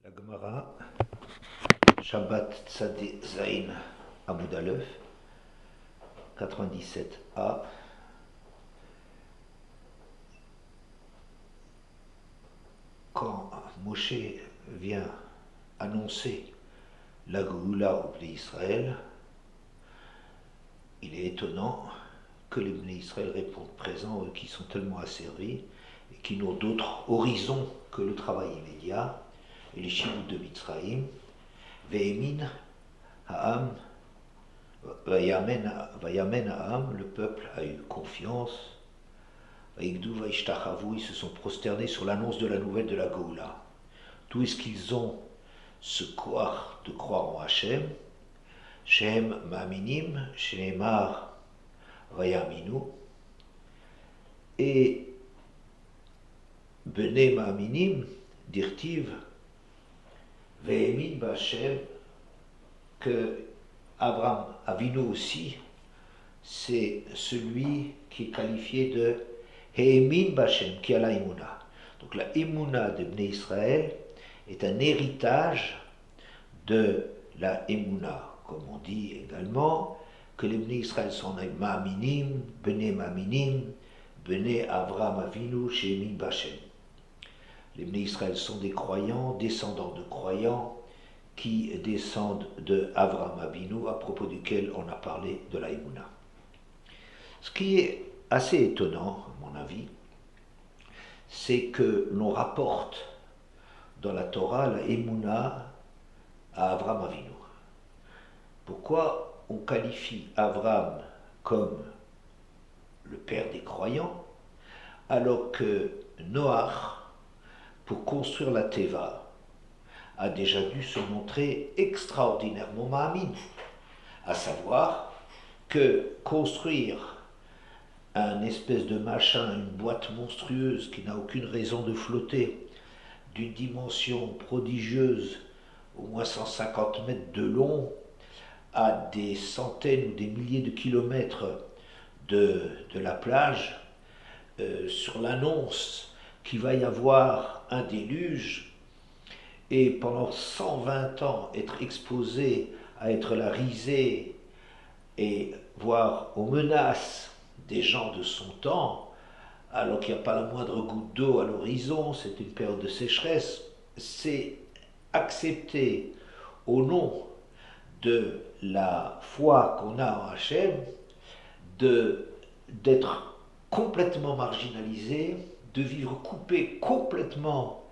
La Gemara, Shabbat Tzadi Zain Amoud Aleph, 97a. Quand Moshe vient annoncer la Géoula au Bnei Israël, il est étonnant que les Bnei Israël répondent présents, eux qui sont tellement asservis et qui n'ont d'autre horizon que le travail immédiat et les chibout de Mitzraïm. Ve'emin ha'am, vayamen ha'am, le peuple a eu confiance. Vaïgdou vaïshtachavu, ils se sont prosternés sur l'annonce de la nouvelle de la Géoula. D'où est-ce qu'ils ont ce koach de croire en Hachem? Shehem ma'aminim, shenemar vayaminu, et bene ma'aminim, dirtiv, ve'emin ba'Hachem, que Abraham Avinu aussi, c'est celui qui est qualifié de He'emin b'Hachem, qui a la Imuna. Donc la Imuna de Bnei Israël est un héritage de la Imuna, comme on dit également que les Bnei Israël sont Ma'aminim, Bene Ma'aminim, Bene Avraham Avinu, She'emin b'Hachem. Les Bnei Israël sont des croyants, descendants de croyants, qui descendent de Avraham Avinu, à propos duquel on a parlé de la Imuna. Ce qui est assez étonnant, à mon avis, c'est que l'on rapporte dans la Torah la Imuna à Avraham Avinu. Pourquoi on qualifie Avraham comme le père des croyants, alors que Noach, pour construire la Teva, a déjà dû se montrer extraordinairement ma'amin, à savoir que construire un espèce de machin, une boîte monstrueuse qui n'a aucune raison de flotter, d'une dimension prodigieuse, au moins 150 mètres de long, à des centaines ou des milliers de kilomètres de la plage, sur l'annonce qu'il va y avoir un déluge, et pendant 120 ans être exposé à être la risée et voire aux menaces des gens de son temps, alors qu'il n'y a pas la moindre goutte d'eau à l'horizon, c'est une période de sécheresse, c'est accepter au nom de la foi qu'on a en Hachem d'être complètement marginalisé, de vivre coupé complètement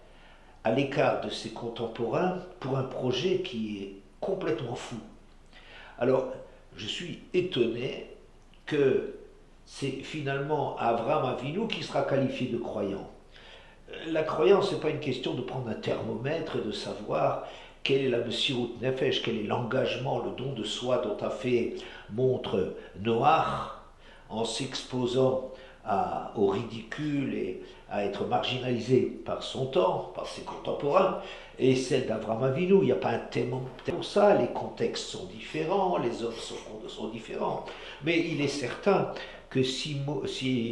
à l'écart de ses contemporains pour un projet qui est complètement fou. Alors, je suis étonné que c'est finalement Avraham Avinu qui sera qualifié de croyant. La croyance, ce n'est pas une question de prendre un thermomètre et de savoir quelle est la Messirut Nefesh, quel est l'engagement, le don de soi dont a fait montre Noach en s'exposant au ridicule et à être marginalisé par son temps, par ses contemporains, et celle d'Avraham Avinu. Il n'y a pas un thème pour ça, les contextes sont différents, les hommes sont différents. Mais il est certain que si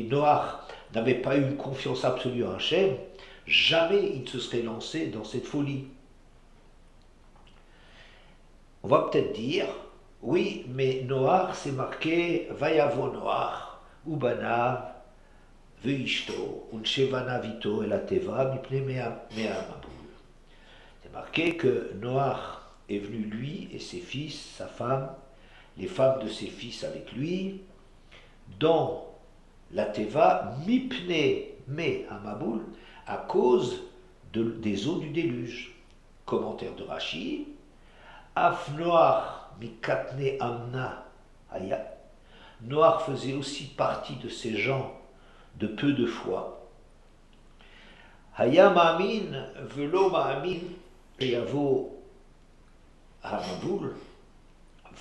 Noach n'avait pas eu une confiance absolue en Hachem, jamais il ne se serait lancé dans cette folie. On va peut-être dire, oui, mais Noach, c'est marqué Vayavo Noach, Ubanav, Veishto, Unshevana Vito et la Teva, Mipne Me'amaboul. C'est marqué que Noach est venu, lui et ses fils, sa femme, les femmes de ses fils avec lui, dans la Teva, Mipne Me'amaboul, à cause des eaux du déluge. Commentaire de Rashi, Af Noach Mikatne Amna Haya. Noach faisait aussi partie de ces gens de peu de foi. Haya ma'amin velo ma'amin yavo hamaboul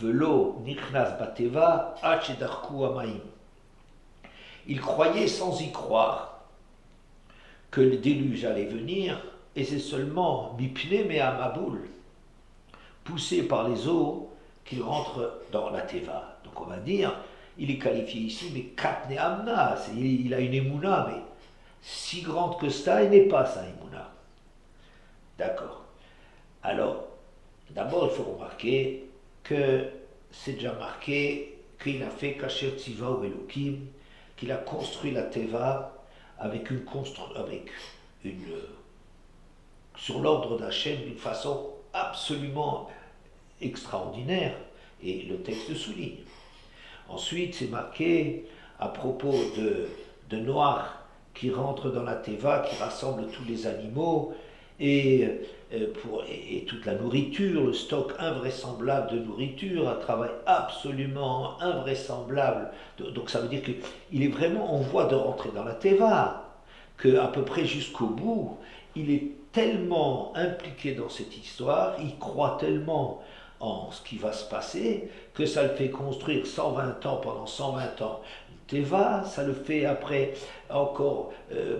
velo nichnas bateva achedarku amaim. Il croyait sans y croire que le déluge allait venir, et c'est seulement mipne me hamaboul, poussé par les eaux, qu'il rentre dans la teva. Donc on va dire, il est qualifié ici, mais katne amna, il a une émouna, mais si grande que ça, il n'est pas sa émouna. D'accord. Alors, d'abord, il faut remarquer que c'est déjà marqué qu'il a fait Kasher Tziva ou Elohim, qu'il a construit la Teva avec une sur l'ordre d'Hachem d'une façon absolument extraordinaire, et le texte le souligne. Ensuite, c'est marqué à propos de Noach qui rentre dans la Teva, qui rassemble tous les animaux et, et toute la nourriture, le stock invraisemblable de nourriture, un travail absolument invraisemblable. Donc ça veut dire qu'il est vraiment en voie de rentrer dans la Teva, qu'à peu près jusqu'au bout, il est tellement impliqué dans cette histoire, il croit tellement en ce qui va se passer, que ça le fait construire 120 ans, pendant 120 ans, une Teva, ça le fait après encore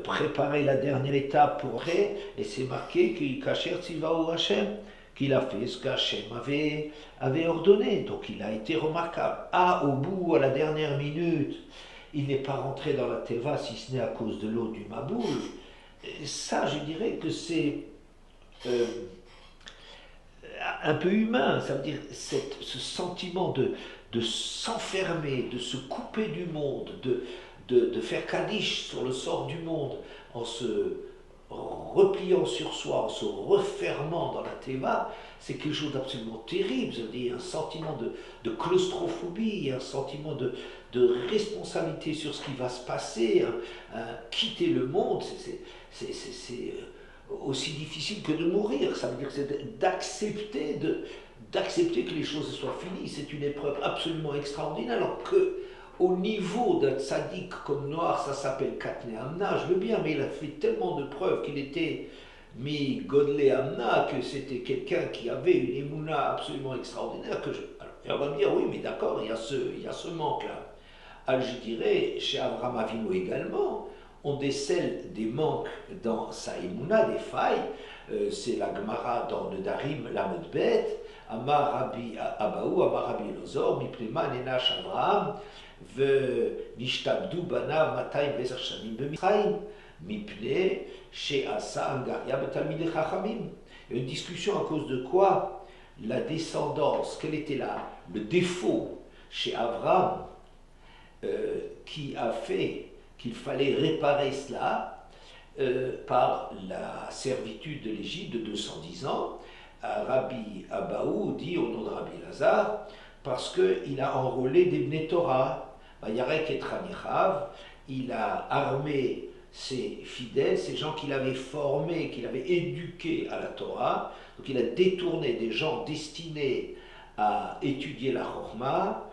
préparer la dernière étape pour après, et c'est marqué qu'il Kacher Tzivaou Hachem, qu'il a fait ce qu'Hachem avait ordonné, donc il a été remarquable. Ah, au bout, à la dernière minute, il n'est pas rentré dans la Teva si ce n'est à cause de l'eau du Maboul. Et ça, je dirais que c'est euh, un peu humain, ça veut dire ce sentiment de s'enfermer, de se couper du monde, de faire Kaddish sur le sort du monde en se repliant sur soi, en se refermant dans la Teva, c'est quelque chose d'absolument terrible, c'est-à-dire un sentiment de claustrophobie, un sentiment de responsabilité sur ce qui va se passer, quitter le monde, c'est aussi difficile que de mourir. Ça veut dire que c'est d'accepter que les choses soient finies. C'est une épreuve absolument extraordinaire. Alors que au niveau d'un tzaddik comme Noir, ça s'appelle Katne Amna, je veux bien, mais il a fait tellement de preuves qu'il était mi Godle Amna, que c'était quelqu'un qui avait une émouna absolument extraordinaire. Alors, et on va me dire, oui, mais d'accord, il y a ce manque-là. Alors je dirais, chez Abraham Avinu également, on décèle des manques dans sa émouna, des failles. C'est la Gemara dans le Darim, la Medbet, Amar Rabbi Abaou, Amar Rabbi Elozor, Miplema Nenash Abraham, ונשתעבדו בניו 210 שנים במצרים, מפני שעשה הנגריה בתלמידי חכמים. Il y a une discussion à cause de quoi la descendance, quel était là le défaut chez Abraham qui a fait qu'il fallait réparer cela par la servitude de l'Égypte de 210 ans. Rabbi Abaou dit au nom de Rabbi Lazare, parce qu'il a enrôlé des Bnei Torah, Yarek et Tranichav, il a armé ses fidèles, ces gens qu'il avait formés, qu'il avait éduqués à la Torah, donc il a détourné des gens destinés à étudier la Chorma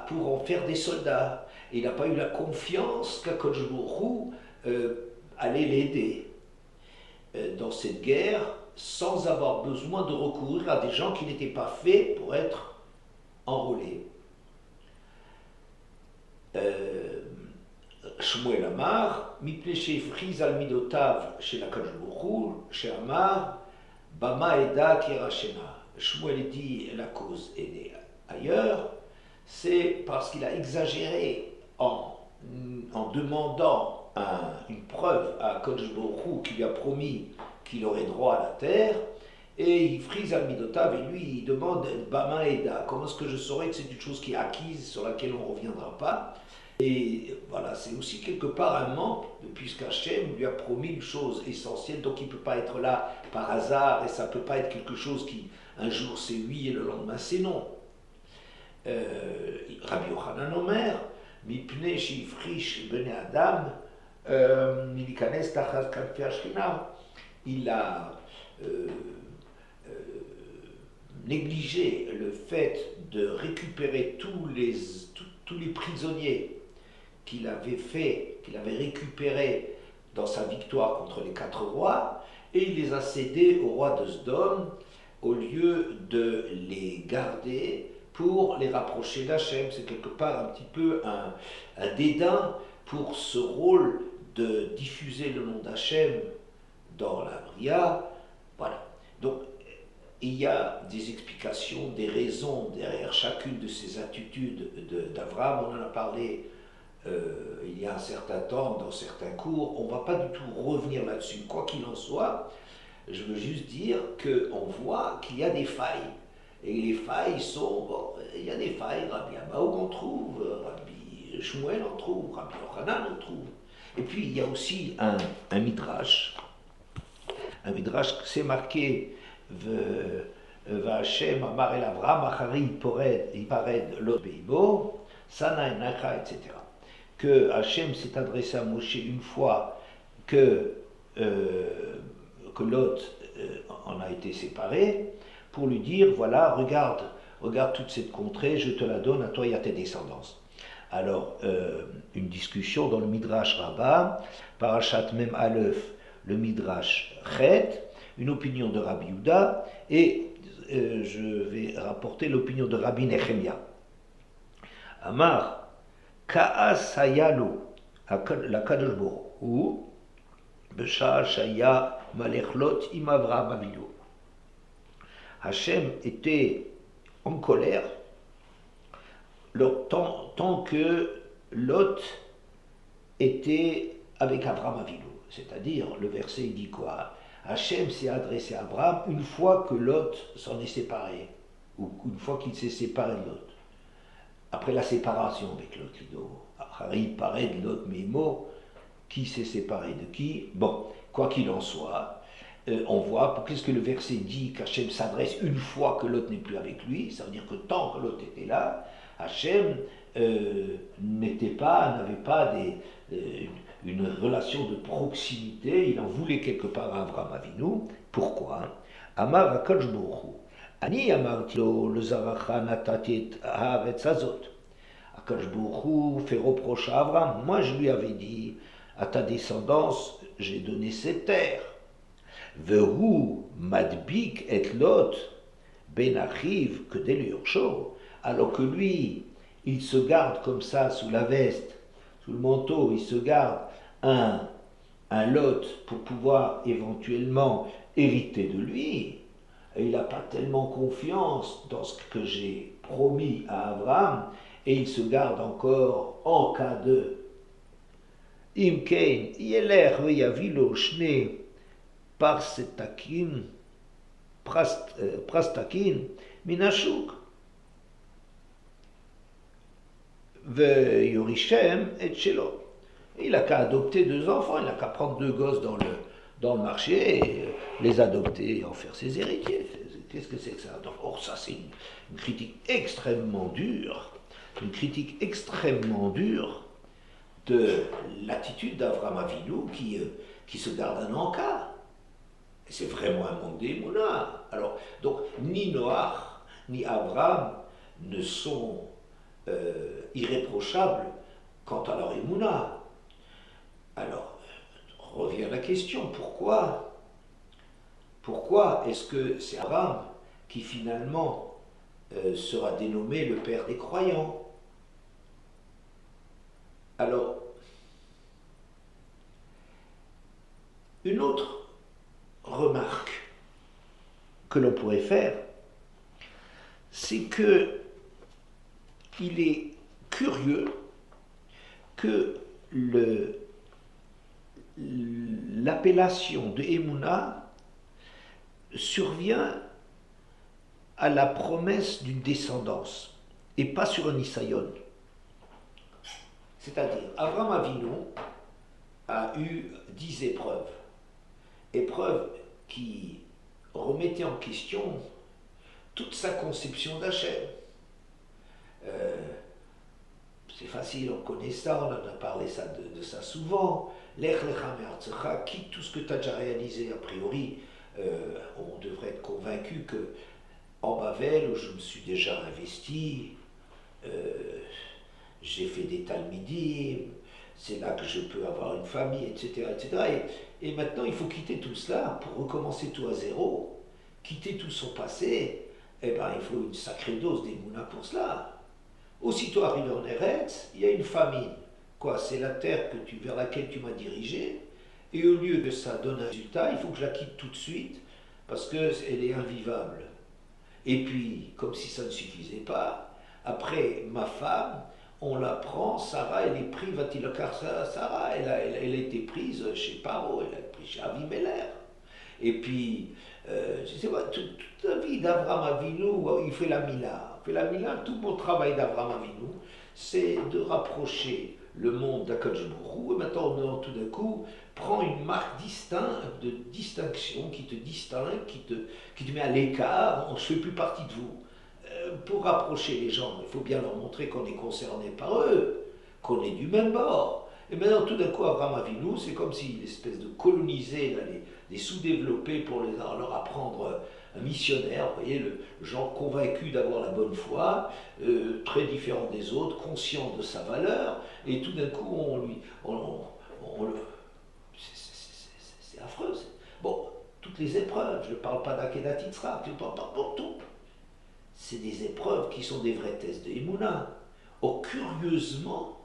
pour en faire des soldats. Et il n'a pas eu la confiance qu'Akadosh Baruch Hu allait l'aider dans cette guerre sans avoir besoin de recourir à des gens qui n'étaient pas faits pour être enrôlés. Shmuel Amar, Mipne Shefriz al Midotav chez la Kajbourou, chez Amar, Bama Eda Kirachena. Shmuel dit la cause est née ailleurs, c'est parce qu'il a exagéré en demandant une preuve à Kajbourou qui lui a promis qu'il aurait droit à la terre, et il frise al Midotav et lui il demande Bama Eda, comment est-ce que je saurais que c'est une chose qui est acquise sur laquelle on ne reviendra pas. Et voilà, c'est aussi quelque part un manque, puisqu'Hachem lui a promis une chose essentielle, donc il ne peut pas être là par hasard, et ça ne peut pas être quelque chose qui, un jour c'est oui et le lendemain c'est non. Rabbi Yochanan Omer, Mipne Shifrish Bene Adam, Milikanes Tachas Kanfe Ashkina, il a négligé le fait de récupérer tous les prisonniers qu'il avait récupérés dans sa victoire contre les 4 rois, et il les a cédés au roi de Sdom au lieu de les garder pour les rapprocher d'Hachem. C'est quelque part un petit peu un dédain pour ce rôle de diffuser le nom d'Hachem dans la Bria. Voilà. Donc, il y a des explications, des raisons derrière chacune de ces attitudes d'Avraham. On en a parlé il y a un certain temps dans certains cours. On ne va pas du tout revenir là-dessus. Quoi qu'il en soit, Je veux juste dire qu'on voit qu'il y a des failles. Et les failles sont, bon, il y a des failles, Rabbi Abaoud on trouve, Rabbi Shmuel on trouve, Rabbi Yochanan on trouve. Et puis il y a aussi un midrash. Un midrash, c'est marqué, V'Hashem Amar El Avram Achari Yipared Lot Beibo, Sana Enacha, etc. Que Hachem s'est adressé à Moshe une fois que Lot en a été séparé, pour lui dire, voilà, regarde toute cette contrée, je te la donne à toi et à tes descendants. Alors, une discussion dans le Midrash Rabbah, Parashat Mem Aleph, le Midrash Chet, une opinion de Rabbi Yehuda, et je vais rapporter l'opinion de Rabbi Nechemia. Amar, Ka'as Hayalo, la Kadosh Baruch Hu, Besha Shaya Malechlot Im Avraham Avinu. Hachem était en colère tant que Lot était avec Abraham Avinu. C'est-à-dire, le verset dit quoi? Hachem s'est adressé à Abraham une fois que Lot s'en est séparé, ou une fois qu'il s'est séparé de Lot. Après la séparation avec Lot, il paraît de Lot, mais mot, qui s'est séparé de qui? Bon, quoi qu'il en soit, on voit, qu'est-ce que le verset dit qu'Hachem s'adresse une fois que Lot n'est plus avec lui? Ça veut dire que tant que Lot était là, Hachem n'avait pas une relation de proximité, il en voulait quelque part à Avraham Avinu. Pourquoi? Amar HaKadosh Baruch Hu, Ani amarti lo lezaracha natati et haaretz hazot. HaKadosh Baruch Hu fait reproche à Avraham, moi je lui avais dit, à ta descendance, j'ai donné cette terre. Vehu madbik et Lot ben achiv que delurcho, alors que lui, il se garde comme ça sous la veste, sous le manteau, il se garde un Lot pour pouvoir éventuellement hériter de lui. Et il n'a pas tellement confiance dans ce que j'ai promis à Abraham, et il se garde encore en cas de Imkein, Yeler veyavilo shne parsetakin, prastakin, minashuk. Yorishem et Shelo. Il n'a qu'à adopter 2 enfants, il n'a qu'à prendre 2 gosses dans le marché et les adopter et en faire ses héritiers. Qu'est-ce que c'est que ça? Donc, ça c'est une critique extrêmement dure, de l'attitude d'Avraham Avinu qui se garde un encas. Et c'est vraiment un manque d'émouna. Alors, donc, ni Noach, ni Avraham ne sont irréprochables quant à leur émouna. Alors, revient la question, pourquoi est-ce que c'est Abraham qui finalement sera dénommé le père des croyants? Alors, une autre remarque que l'on pourrait faire, c'est que il est curieux que l'appellation de Emouna survient à la promesse d'une descendance et pas sur un Isaïon. C'est-à-dire, Avraham Avinu a eu 10 épreuves qui remettaient en question toute sa conception d'Hachem. C'est facile, on connaît ça, on en a parlé de ça souvent. Lech lecha me'artzecha, quitte tout ce que tu as déjà réalisé, a priori, on devrait être convaincu que en Bavel, où je me suis déjà investi, j'ai fait des talmidim, c'est là que je peux avoir une famille, etc. etc. Et maintenant, il faut quitter tout cela pour recommencer tout à zéro, quitter tout son passé. Eh bien, il faut une sacrée dose d'émouna pour cela. Aussitôt arrivé en Eretz, il y a une famine. Quoi, c'est la terre vers laquelle tu m'as dirigé, et au lieu que ça donne un résultat, il faut que je la quitte tout de suite, parce qu'elle est invivable. Et puis, comme si ça ne suffisait pas, après, ma femme, on la prend, Sarah, elle est prise, va-t-il car Sarah, elle a été prise chez Paro, elle a été prise chez Avimelech. Et puis, je sais pas, toute la vie d'Abraham Avinu, il fait la Mila. Il fait la Mila, tout mon travail d'Abraham Avinu, c'est de rapprocher le monde d'Akadosh Baruch Hu, et maintenant on tout d'un coup prend une marque distincte, de distinction qui te distingue, qui te met à l'écart, on ne fait plus partie de vous. Pour rapprocher les gens, il faut bien leur montrer qu'on est concerné par eux, qu'on est du même bord. Et maintenant, tout d'un coup, Abraham Avinu, c'est comme si une espèce de coloniser les sous-développés pour leur apprendre un missionnaire, vous voyez, le genre convaincu d'avoir la bonne foi, très différent des autres, conscient de sa valeur, et tout d'un coup, c'est affreux. Bon, toutes les épreuves, je ne parle pas d'Akedat Yitzhak, je ne parle pas pour tout. C'est des épreuves qui sont des vrais tests de Emouna. Or, curieusement,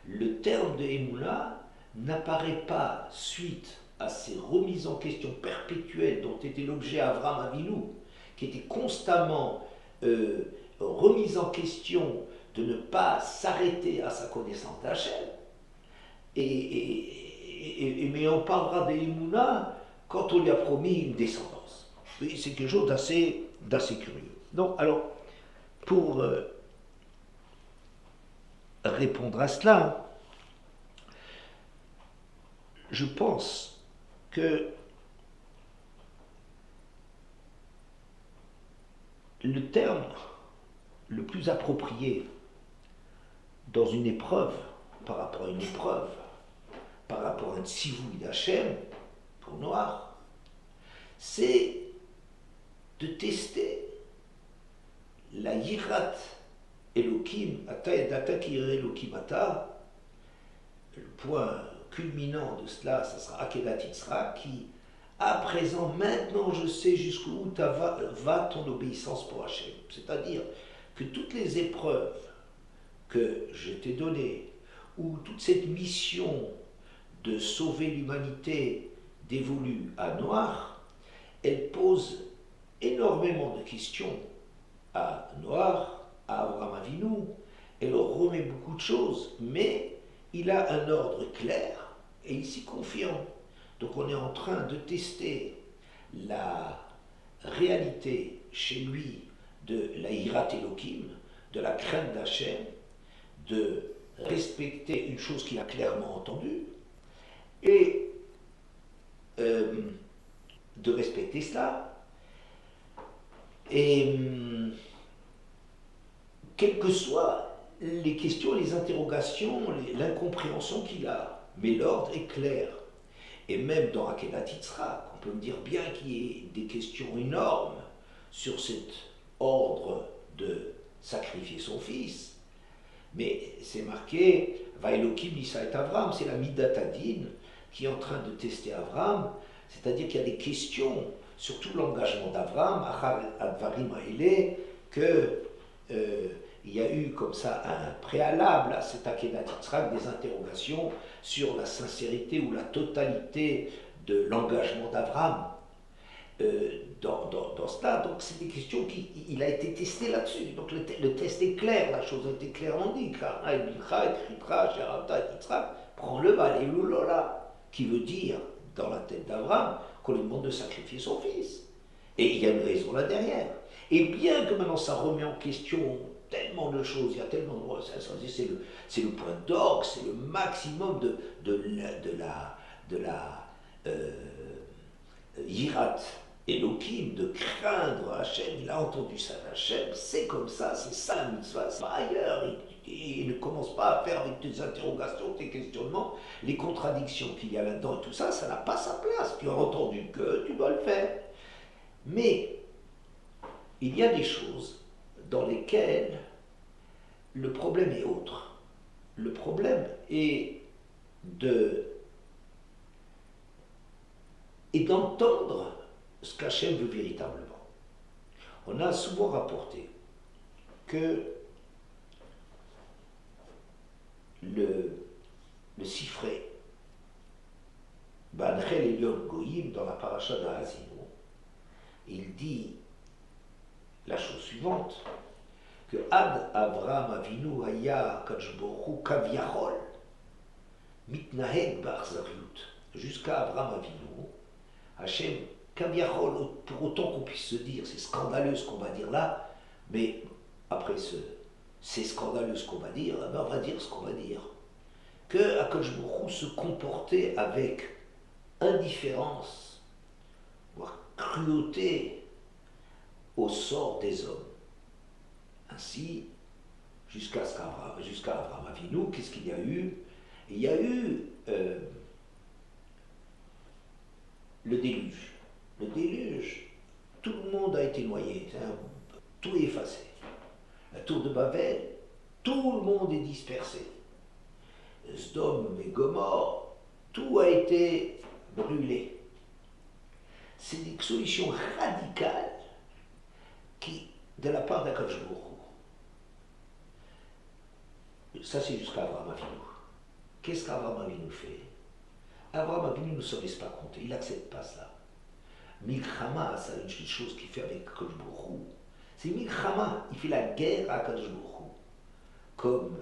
le terme de Emouna n'apparaît pas suite à ces remises en question perpétuelles dont était l'objet Avraham Avinu, qui était constamment remise en question de ne pas s'arrêter à sa connaissance d'Hachem. Mais on parlera de Emouna quand on lui a promis une descendance. C'est quelque chose d'assez curieux. Donc, alors, pour répondre à cela, je pense que le terme le plus approprié dans une épreuve, par rapport à une épreuve, par rapport à un tzivouï d'Hachem, pour Noir, c'est de tester la yirat Elohim, ata edata ki Elohim ata. Le point culminant de cela, ça sera Akedat Yitzhak, qui, à présent, maintenant je sais jusqu'où va ton obéissance pour Hachem. C'est-à-dire que toutes les épreuves que je t'ai données, ou toute cette mission de sauver l'humanité dévolue à Noir, elle pose énormément de questions à Noir, à Avraham Avinu, elle remet beaucoup de choses, mais il a un ordre clair et il s'y confirme. Donc on est en train de tester la réalité chez lui de la Hirat Elohim, de la crainte d'Hachem, de respecter une chose qu'il a clairement entendue, et de respecter cela. Et quelles que soient les questions, les interrogations, l'incompréhension qu'il a, mais l'ordre est clair. Et même dans Akedat Yitzhak, on peut me dire bien qu'il y ait des questions énormes sur cet ordre de sacrifier son fils, mais c'est marqué Vaïlokim Nisa et Avram, c'est la Midat Adin qui est en train de tester Avram, c'est-à-dire qu'il y a des questions sur tout l'engagement d'Avram, Achar Advarim Haile, que il y a eu comme ça un préalable à cet Akedat Yitzhak, des interrogations sur la sincérité ou la totalité de l'engagement d'Avram dans cela. Donc c'est des questions il a été testé là-dessus. Donc le test est clair, la chose a été clairement dit. Prends le Valéloulola, qui veut dire dans la tête d'Avram qu'on lui demande de sacrifier son fils. Et il y a une raison là derrière. Et bien que maintenant ça remet en question tellement de choses, il y a tellement de... C'est le point d'orgue, c'est le maximum de la Yirat Elohim, de craindre Hachem. Il a entendu ça d'Hachem, c'est comme ça, c'est ça la mitzvah, c'est pas ailleurs. Il ne commence pas à faire avec tes interrogations, tes questionnements, les contradictions qu'il y a là-dedans et tout ça, ça n'a pas sa place. Tu as entendu que tu dois le faire. Mais il y a des choses dans lesquelles le problème est autre. Le problème est d'entendre ce qu'Hachem veut véritablement. On a souvent rapporté que le Sifré, Banchel Elion Goyim, dans la paracha d'Hazino, il dit la chose suivante, que Ad Avraham Avinu Haya Kadosh Baruch Hu Kavyachol Mitnaheg Ba'achzariut, jusqu'à Avraham Avinu, Hachem Kaviachol, pour autant qu'on puisse se dire, c'est scandaleux ce qu'on va dire là, mais après c'est scandaleux ce qu'on va dire, on va dire ce qu'on va dire. Que Akadosh Baruch Hu se comportait avec indifférence, voire cruauté, au sort des hommes. Ainsi, jusqu'à Abraham Avinu, qu'est-ce qu'il y a eu? Il y a eu le déluge. Le déluge, tout le monde a été noyé, tout est effacé. La tour de Babel, tout le monde est dispersé. Sodome et Gomorre, tout a été brûlé. C'est une solution radicale qui, de la part d'Akadosh Baruch Hu. Ça, c'est jusqu'à Abraham Avinu. Qu'est-ce qu'Abraham Avinu fait? Abraham Avinu ne se laisse pas compter, il n'accepte pas ça. Milchama, c'est une chose qu'il fait avec Akadosh Baruch Hu. C'est Milchama, il fait la guerre à Akadosh Baruch Hu. Comme,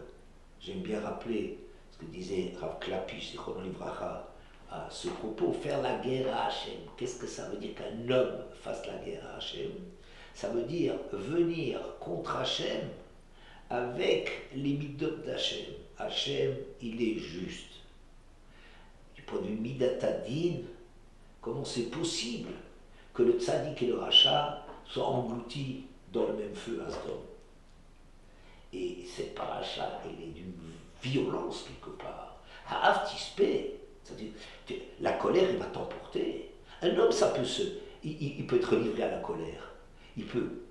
j'aime bien rappeler ce que disait Rav Klapish, Zichrono Livracha, à ce propos, faire la guerre à Hachem. Qu'est-ce que ça veut dire qu'un homme fasse la guerre à Hachem? Ça veut dire venir contre Hachem avec les midot d'Hachem. Hachem, il est juste. Du point de vue midatadin, comment c'est possible que le tzaddik et le rachat soient engloutis dans le même feu à Sodome? Et cette paracha, elle est d'une violence quelque part. Ha'avtispé, c'est-à-dire la colère, il va t'emporter. Un homme, ça peut il peut être livré à la colère. Il peut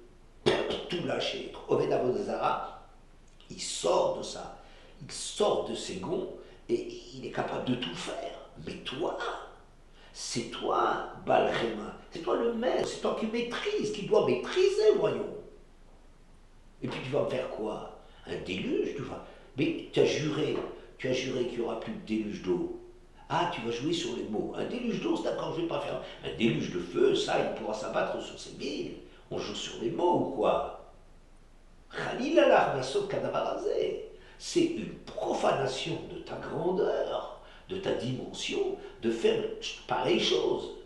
tout lâcher. Oved Avodazara, il sort de ça. Il sort de ses gonds et il est capable de tout faire. Mais toi, c'est toi, Balchema, c'est toi le maître, c'est toi qui maîtrise, qui doit maîtriser, voyons. Et puis tu vas me faire quoi? Un déluge, tu vas. Mais tu as juré qu'il n'y aura plus de déluge d'eau. Ah, tu vas jouer sur les mots. Un déluge d'eau, c'est d'accord, je ne vais pas faire. Un déluge de feu, ça, il pourra s'abattre sur ses villes. On joue sur les mots ou quoi? C'est une profanation de ta grandeur, de ta dimension, de faire pareille chose,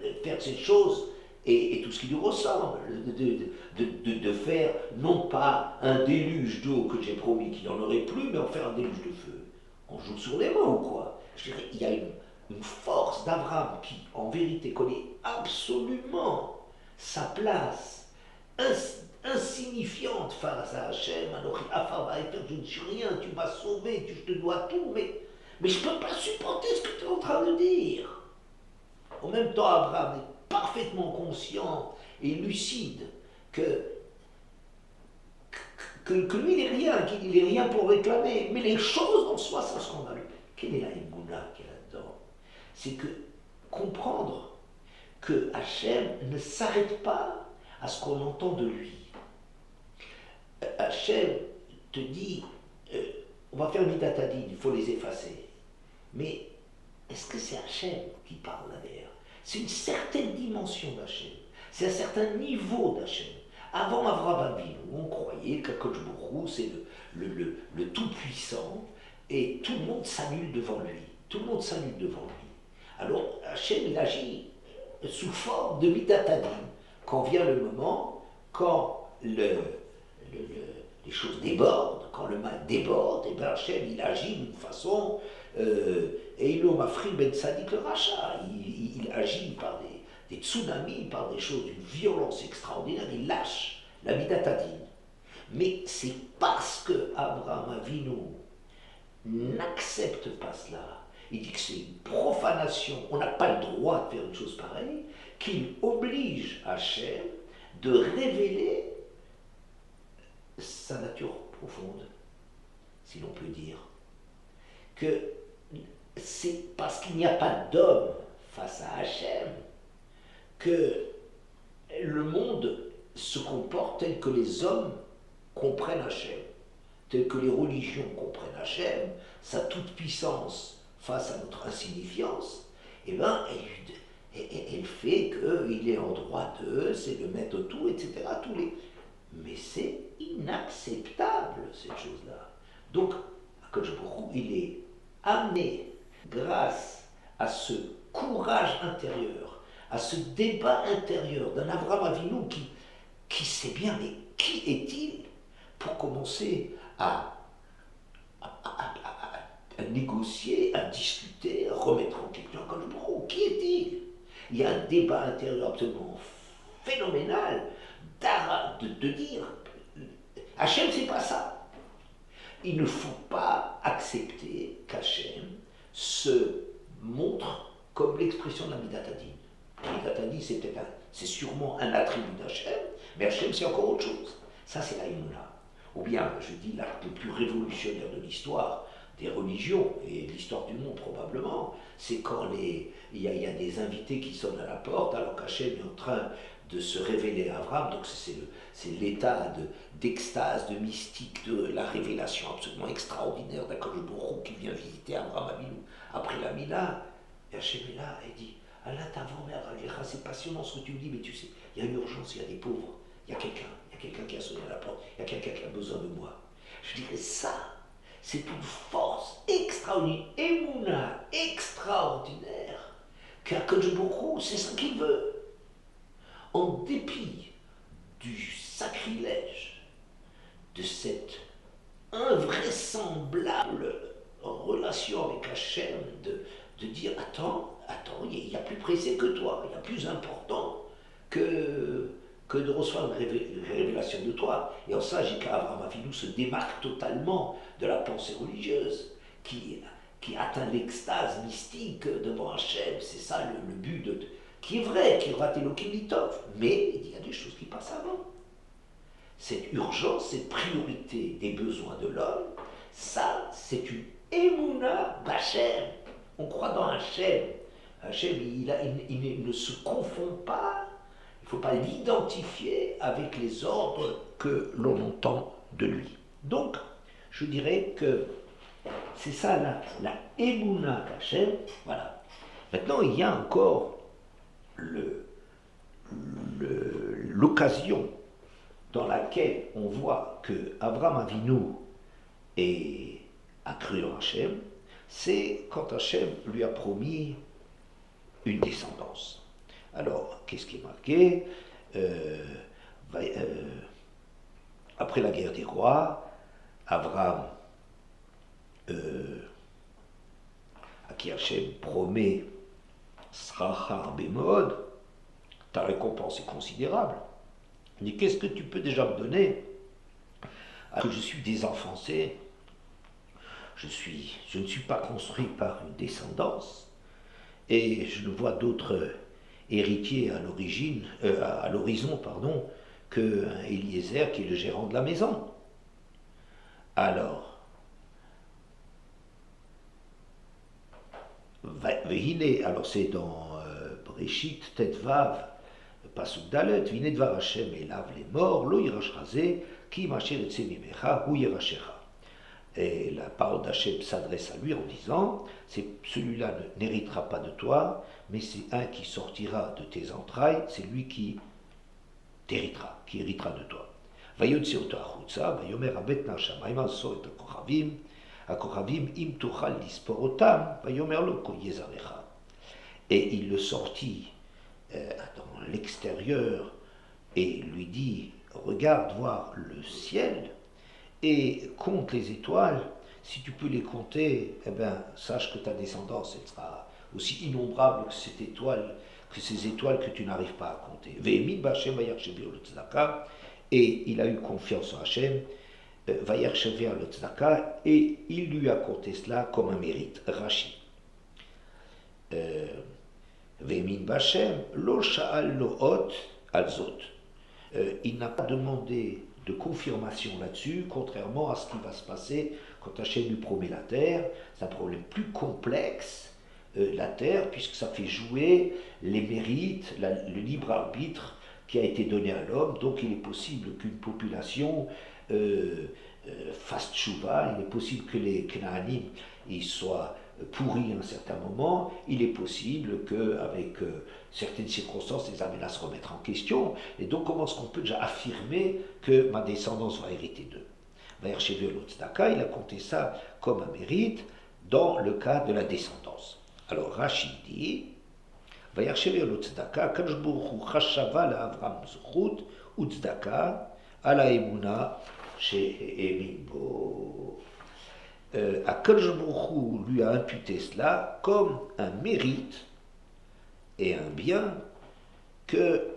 de faire cette chose et tout ce qui lui ressemble, de faire non pas un déluge d'eau que j'ai promis qu'il n'y en aurait plus, mais en faire un déluge de feu. On joue sur les mots ou quoi? Je dirais, il y a une force d'Abraham qui, en vérité, connaît absolument sa place insignifiante face à Hachem. Je ne suis rien, tu m'as sauvé, je te dois tout, mais je ne peux pas supporter ce que tu es en train de dire. En même temps, Abraham est parfaitement conscient et lucide que lui, il n'est rien pour réclamer. Mais les choses en soi, c'est scandaleux. Quelle est la émouna qu'il y a là-dedans? C'est que comprendre que Hachem ne s'arrête pas à ce qu'on entend de lui. Hachem te dit, on va faire midatadin, il faut les effacer. Mais est-ce que c'est Hachem qui parle là derrière? C'est une certaine dimension d'Hachem. C'est un certain niveau d'Hachem. Avant Avraham Avinu, on croyait qu'Akadosh Baruch Hu, c'est le tout-puissant, et tout le monde s'annule devant lui. Tout le monde s'annule devant lui. Alors Hachem, il agit sous forme de midatadin. Quand vient le moment, quand les choses débordent, quand le mal déborde, et bien Hachem, il agit d'une façon, et il mafri ben sadik le rachat, il agit par des tsunamis, par des choses d'une violence extraordinaire, il lâche la midatadin. Mais c'est parce que Abraham Avinu n'accepte pas cela, il dit que c'est une profanation, on n'a pas le droit de faire une chose pareille, qu'il oblige Hachem de révéler sa nature profonde, si l'on peut dire. Que c'est parce qu'il n'y a pas d'homme face à Hachem que le monde se comporte tel que les hommes comprennent Hachem, tel que les religions comprennent Hachem, sa toute-puissance face à notre insignifiance, et bien, elle fait qu'il est en droit d'eux, c'est le maître de tout, etc. Mais c'est inacceptable, cette chose-là. Donc, Akadosh Baruch Hu, il est amené, grâce à ce courage intérieur, à ce débat intérieur d'un Abraham Avinu qui sait bien, mais qui est-il pour commencer à négocier, à discuter, à remettre en question Akadosh Baruch Hu. Qui est-il? Il y a un débat intérieur absolument phénoménal de dire Hachem, c'est pas ça. Il ne faut pas accepter qu'Hachem se montre comme l'expression de la Midat Hadin. La Midat Hadin, c'est sûrement un attribut d'Hachem, mais Hachem, c'est encore autre chose. Ça, c'est la Imuna. Ou bien, je dis, l'acte le plus révolutionnaire de l'histoire des religions et de l'histoire du monde probablement, c'est quand il y a des invités qui sonnent à la porte alors qu'Hachem est en train de se révéler à Abraham. Donc c'est l'état d'extase, de mystique, de la révélation absolument extraordinaire d'Akadosh Baruch Hu qui vient visiter Abraham Avinu après la Mila. Et Hachem est là et dit Allah t'avant-mère, c'est passionnant ce que tu me dis, mais tu sais, il y a une urgence, il y a des pauvres, il y a quelqu'un qui a sonné à la porte, il y a quelqu'un qui a besoin de moi. Je dirais ça, c'est une force extraordinaire, Emouna extraordinaire, qu'Akadosh Baruch Hu, c'est ce qu'il veut. En dépit du sacrilège de cette invraisemblable relation avec Hachem, de dire attends, il y a plus pressé que toi, il y a plus important que de recevoir une révélation de toi. Et en ça, Abraham Avinu se démarque totalement de la pensée religieuse qui atteint l'extase mystique devant Hachem. C'est ça le but qui est vrai, qui rate Elohim Litov. Mais il y a des choses qui passent avant. Cette urgence, cette priorité des besoins de l'homme, ça, c'est une Emouna Bachem. On croit dans Hachem. Hachem, il ne se confond pas. Il ne faut pas l'identifier avec les ordres que l'on entend de lui. Donc, je dirais que c'est ça la Emouna Hachem. Voilà. Maintenant, il y a encore l'occasion dans laquelle on voit que Abraham Avinu a cru en Hachem, c'est quand Hachem lui a promis une descendance. Alors, qu'est-ce qui est marqué après la guerre des rois, Abraham, à qui Hachem promet Srachar Bemod, ta récompense est considérable. Mais qu'est-ce que tu peux déjà me donner? Alors que je suis désenfancé, je ne suis pas construit par une descendance, et je ne vois d'autres héritiers à l'horizon, que Eliezer qui est le gérant de la maison. Alors, c'est dans Breshit, Tetvav, Pasuk Dalet, Vine Dvar Hashem elav les morts, lo yirash razé, ki masher etse mimecha, hu yirashecha. Et la parole d'Hachem s'adresse à lui en disant, celui-là n'héritera pas de toi, mais c'est un qui sortira de tes entrailles, c'est lui qui t'héritera, qui héritera de toi. Vayotse oto achutza, vayomer abet nashamayim aso et akochavim im tuchal lisporotam, vayomer lo ko yezarecha. Et il le sortit dans l'extérieur et lui dit, regarde voir le ciel et compte les étoiles. Si tu peux les compter, eh bien, sache que ta descendance elle sera aussi innombrable que ces étoiles que tu n'arrives pas à compter. Et il a eu confiance en Hachem, et il lui a compté cela comme un mérite. Rashi. Il n'a pas demandé de confirmation là-dessus, contrairement à ce qui va se passer quand Hachem lui promet la terre. C'est un problème plus complexe, la terre, puisque ça fait jouer les mérites, le libre arbitre qui a été donné à l'homme. Donc il est possible qu'une population fasse tchouva, il est possible que les Knaanim ils soient pourris à un certain moment, il est possible qu'avec certaines circonstances, les amènent à se remettre en question. Et donc, comment est-ce qu'on peut déjà affirmer que ma descendance va hériter d'eux? Il a compté ça comme un mérite dans le cas de la descendance. Alors, Rachid dit, ויחשב לו צדקה, הקדוש ברוך הוא חשבה לאברהם זכות וצדקה על האמונה שהאמין בו. הקדוש ברוך הוא lui a imputé cela comme un mérite et un bien que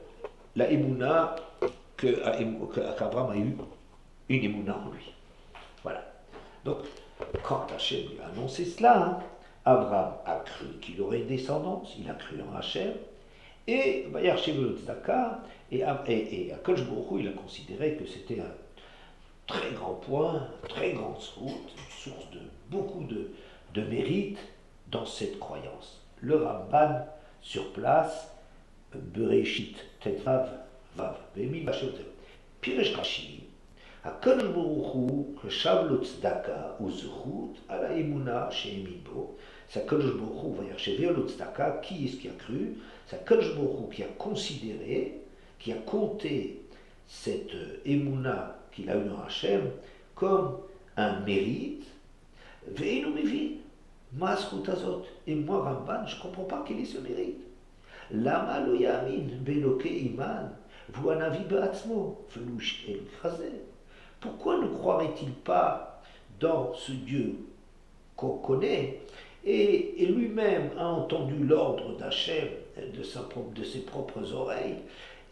la émouna, qu'Abraham a eu une émouna en lui. Voilà. Donc, quand Hachem lui a annoncé cela, Abraham a cru qu'il aurait une descendance, il a cru en Hachem, et Akadosh Baruch Hu, il a considéré que c'était un très grand point, très grande route, une source de beaucoup de mérite dans cette croyance. Le Ramban, sur place, Bereshit Tetvav Vav, Piresh Rashi, הקדוש ברוך הוא חשב לו צדקה וזכות על האמונה שהאמין בו. C'est הקדוש ברוך הוא ויחשביה לו צדקה, qui est-ce qui a cru? C'est הקדוש ברוך הוא qui a considéré, qui a compté cette émouna qu'il a eue en Hachem comme un mérite. ואינו מבין מה הזכות הזאת. Et moi, Ramban, je ne comprends pas quel est ce mérite. למה לא יאמין באלוקי אימן והוא הנביא בעצמו ולו שאל כזה? Pourquoi ne croirait-il pas dans ce Dieu qu'on connaît et lui-même a entendu l'ordre d'Hachem de ses propres oreilles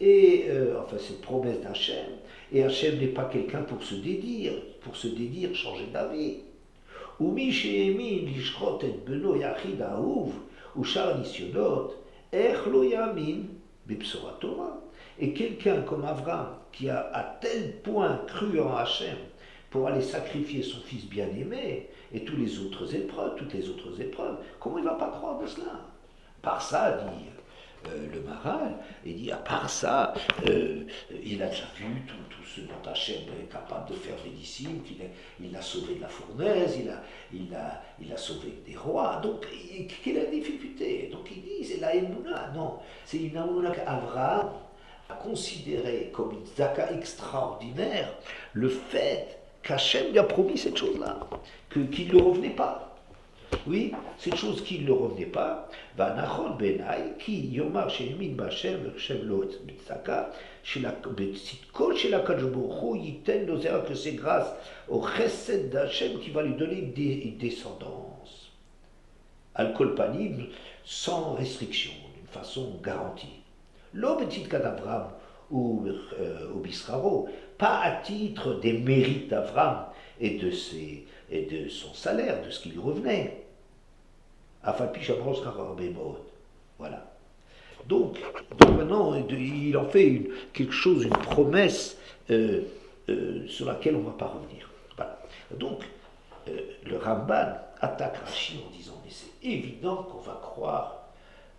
et enfin ses promesses d'Hachem, et Hachem n'est pas quelqu'un pour se dédire, changer d'avis. Ou Mishémin lishchot et beno yachid ahuv ou shar nisyonot ech lo yamin bibsora Torah. Et quelqu'un comme Abraham, qui a à tel point cru en Hachem pour aller sacrifier son fils bien-aimé et toutes les autres épreuves, comment il ne va pas croire de cela? Par ça, dit le Maharal, il dit, à part ça, il a déjà vu tout ce dont Hachem est capable de faire médecine, il l'a sauvé de la fournaise, il a sauvé des rois, donc quelle est la difficulté? Donc il dit, c'est la Emouna, non, c'est une Emouna qu'Abraham a considéré comme une zaka extraordinaire le fait qu'Hachem lui a promis cette chose-là, qu'il ne le revenait pas. Oui, cette chose qui ne le revenait pas, Vanachon Benai, qui Yomar Shemin Bachem, Shem Lo Tzaka, chez la Kadosh Baruch Hu, Yiten Nozera, que c'est grâce au Chesed d'Hachem qui va lui donner une descendance. Al-Kol Panim, sans restriction, d'une façon garantie. L'obétit d'Abraham ou Bisraro, pas à titre des mérites d'Abraham et de son salaire, de ce qui lui revenait. Voilà. Donc maintenant, il en fait quelque chose, une promesse sur laquelle on ne va pas revenir. Voilà. Donc, le Ramban attaque Rashi en disant, mais c'est évident qu'on va croire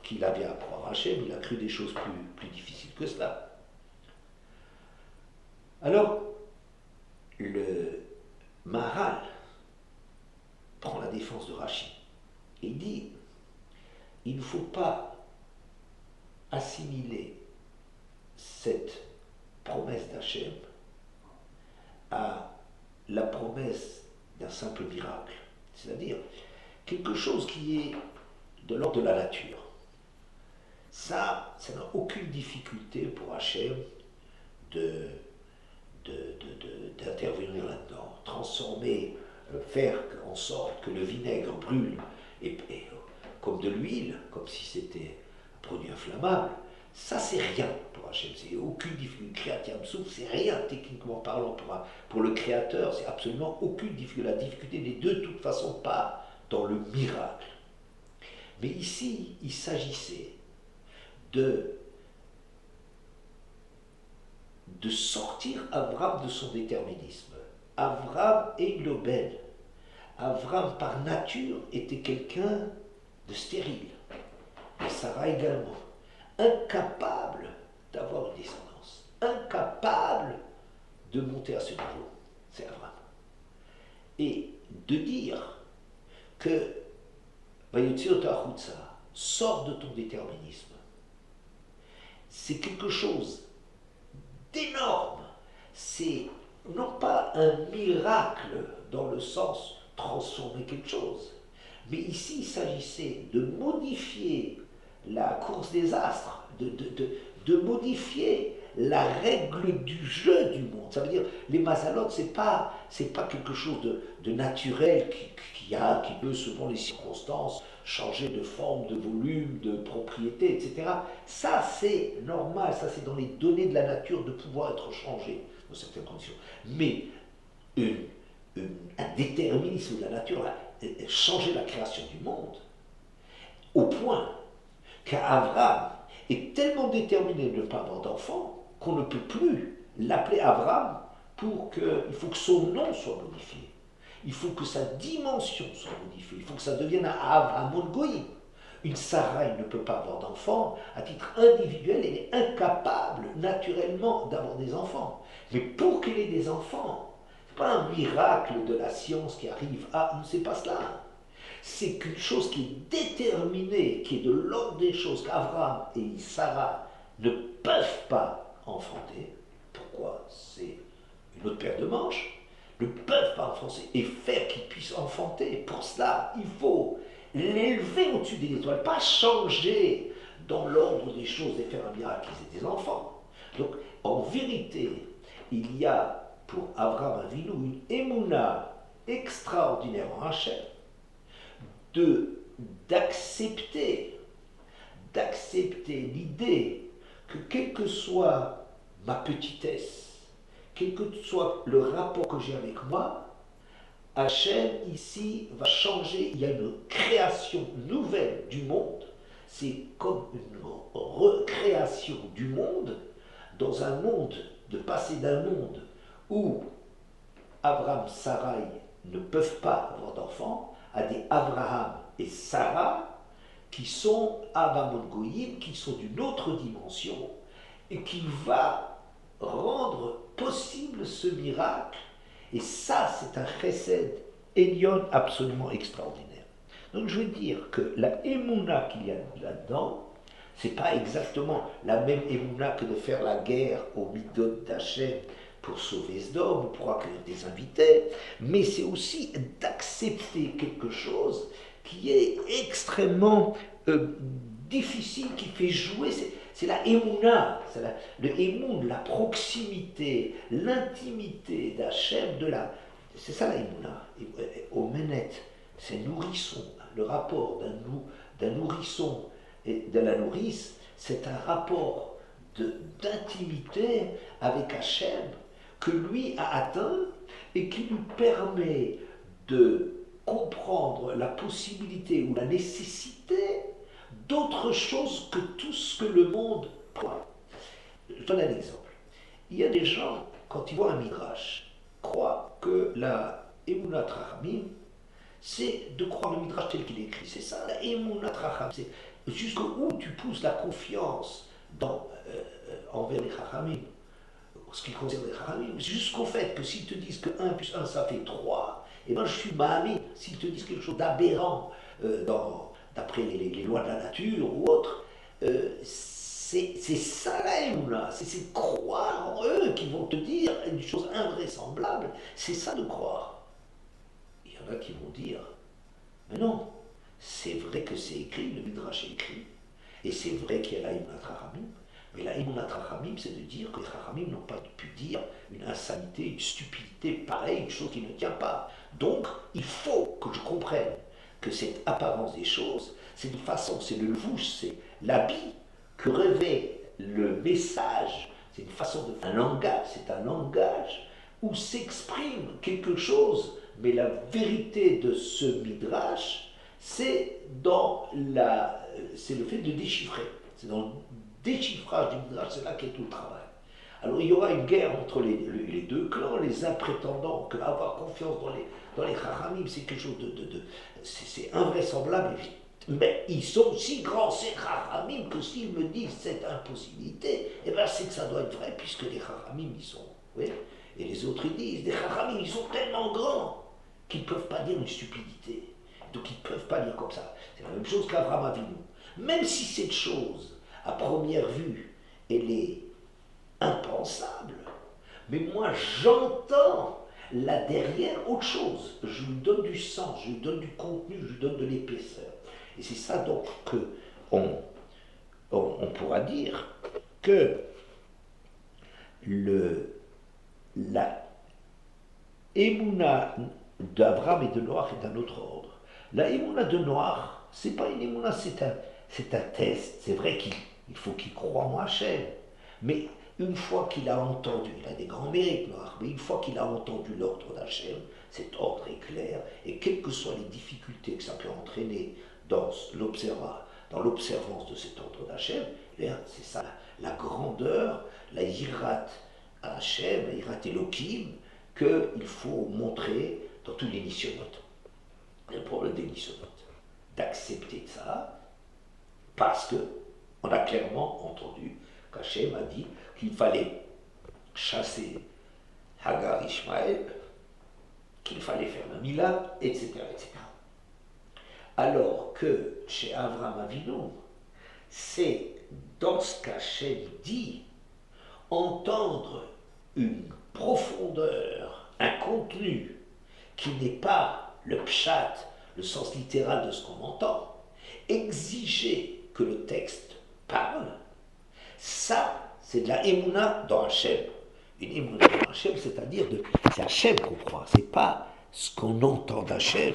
qu'il avait à croire Hachem, il a cru des choses plus difficiles que cela. Alors, le Maharal prend la défense de Rashi et il dit, il ne faut pas assimiler cette promesse d'Hachem à la promesse d'un simple miracle, c'est-à-dire quelque chose qui est de l'ordre de la nature. Ça n'a aucune difficulté pour Hachem d'intervenir là-dedans, transformer, faire en sorte que le vinaigre brûle et comme de l'huile, comme si c'était un produit inflammable. Ça, c'est rien pour Hachem, c'est aucune difficulté. Créateur c'est rien techniquement parlant pour le créateur, c'est absolument aucune difficulté. La difficulté n'est de toute façon pas dans le miracle. Mais ici, il s'agissait de sortir Abraham de son déterminisme. Abraham est une aubaine. Abraham, par nature, était quelqu'un de stérile. Et Sarah également. Incapable d'avoir une descendance. Incapable de monter à ce niveau. C'est Abraham. Et de dire que sors de ton déterminisme. C'est quelque chose d'énorme. C'est non pas un miracle dans le sens transformer quelque chose, mais ici il s'agissait de modifier la course des astres, de modifier la règle du jeu du monde. Ça veut dire, les mazalot, c'est pas quelque chose de naturel qui peut, selon les circonstances, changer de forme, de volume, de propriété, etc. Ça, c'est normal, ça, c'est dans les données de la nature de pouvoir être changé dans certaines conditions. Mais un déterminisme de la nature a changé la création du monde au point qu'Abraham est tellement déterminé de ne pas avoir d'enfant qu'on ne peut plus l'appeler Abraham il faut que son nom soit modifié. Il faut que sa dimension soit modifiée. Il faut que ça devienne un Avraham Goïm. Une Sarai ne peut pas avoir d'enfant. À titre individuel, elle est incapable naturellement d'avoir des enfants. Mais pour qu'elle ait des enfants, ce n'est pas un miracle de la science qui arrive à... C'est pas cela. C'est qu'une chose qui est déterminée, qui est de l'ordre des choses qu'Abraham et Sarah ne peuvent pas enfanter. Pourquoi? C'est une autre paire de manches. Ne peuvent pas enfanter et faire qu'ils puissent enfanter. Pour cela, il faut l'élever au-dessus des étoiles, pas changer dans l'ordre des choses et faire un miracle qu'ils aient des enfants. Donc, en vérité, il y a pour Abraham Avinu une émouna extraordinaire en Hachem, d'accepter l'idée que quelle que soit ma petitesse, quel que soit le rapport que j'ai avec moi, Hachem ici va changer, il y a une création nouvelle du monde, c'est comme une recréation du monde, dans un monde, de passer d'un monde où Abraham, Sarai ne peuvent pas avoir d'enfants, à des Abraham et Sarah qui sont Abraham Goïm, qui sont d'une autre dimension, et qui va rendre possible ce miracle. Et ça, c'est un chesed Elion absolument extraordinaire. Donc je veux dire que la émouna qu'il y a là-dedans, c'est pas exactement la même émouna que de faire la guerre au midot d'Hachem pour sauver Sdom ou pour accueillir des invités, mais c'est aussi d'accepter quelque chose qui est extrêmement difficile, qui fait jouer, c'est la émouna, le émoun, la proximité, l'intimité d'Hachem, c'est ça la émouna. Au Menet, c'est nourrisson, le rapport d'un nourrisson et de la nourrice, c'est un rapport d'intimité avec Hachem que lui a atteint et qui nous permet de comprendre la possibilité ou la nécessité d'autre chose que tout ce que le monde croit. Je donne un exemple. Il y a des gens, quand ils voient un midrash, croient que la Emunat Rachamim, c'est de croire le midrash tel qu'il est écrit. C'est ça, la Emunat Rachamim. C'est jusqu'où tu pousses la confiance envers les Rachamim, ce qui concerne les Chachamim, jusqu'au fait que s'ils te disent que 1 plus 1 ça fait 3, et ben je suis Mahamé. S'ils te disent quelque chose d'aberrant d'après les lois de la nature ou autre, c'est ça la Emouna, c'est croire en eux qui vont te dire une chose invraisemblable, c'est ça de croire. Il y en a qui vont dire, mais non, c'est vrai que c'est écrit, le Midrash est écrit, et c'est vrai qu'il y a la Emunat Chachamim. Mais la Emunat Rachamim, c'est de dire que les Rachamim n'ont pas pu dire une insanité, une stupidité pareille, une chose qui ne tient pas. Donc, il faut que je comprenne que cette apparence des choses, c'est une façon, c'est le louche, c'est l'habit que revêt le message, c'est une façon de faire un langage, c'est un langage où s'exprime quelque chose, mais la vérité de ce midrash, c'est le fait de déchiffrer, c'est dans le déchiffrage du midrash, c'est là qu'est tout le travail. Alors il y aura une guerre entre les deux clans, les uns prétendant qu'avoir confiance dans les Chachamim, c'est quelque chose c'est invraisemblable, mais ils sont si grands ces Chachamim que s'ils me disent cette impossibilité, eh bien c'est que ça doit être vrai, puisque les Chachamim ils sont, oui, et les autres ils disent, les Chachamim ils sont tellement grands qu'ils ne peuvent pas dire une stupidité, donc ils ne peuvent pas dire comme ça. C'est la même chose qu'Abraham Avinu. Même si cette chose, à première vue, elle est impensable, mais moi j'entends là derrière autre chose. Je lui donne du sens, je lui donne du contenu, je lui donne de l'épaisseur. Et c'est ça donc que on pourra dire que la Emouna d'Abraham et de Noach est d'un autre ordre. La Emouna de Noach, c'est pas une Emouna, c'est un test. C'est vrai qu'il faut qu'il croie en Hachem. Mais une fois qu'il a entendu, il a des grands mérites, Noach, mais une fois qu'il a entendu l'ordre d'Hachem, cet ordre est clair, et quelles que soient les difficultés que ça peut entraîner dans l'observance de cet ordre d'Hachem, c'est ça la grandeur, la hirat Hachem, la hirat Elohim, qu'il faut montrer dans tous les nisyonotes. Le problème des nisyonotes, d'accepter ça, parce que on a clairement entendu qu'Hachem a dit qu'il fallait chasser Hagar Ishmaël, qu'il fallait faire le Mila, etc., etc. Alors que chez Avraham Avinu, c'est dans ce qu'Hachem dit, entendre une profondeur, un contenu qui n'est pas le pshat, le sens littéral de ce qu'on entend, exiger que le texte parle, ça, c'est de la émouna dans Hachem. Une émouna dans Hachem, c'est-à-dire c'est Hachem qu'on croit, c'est pas ce qu'on entend d'Hachem,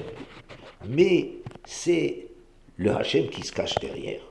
mais c'est le Hachem qui se cache derrière.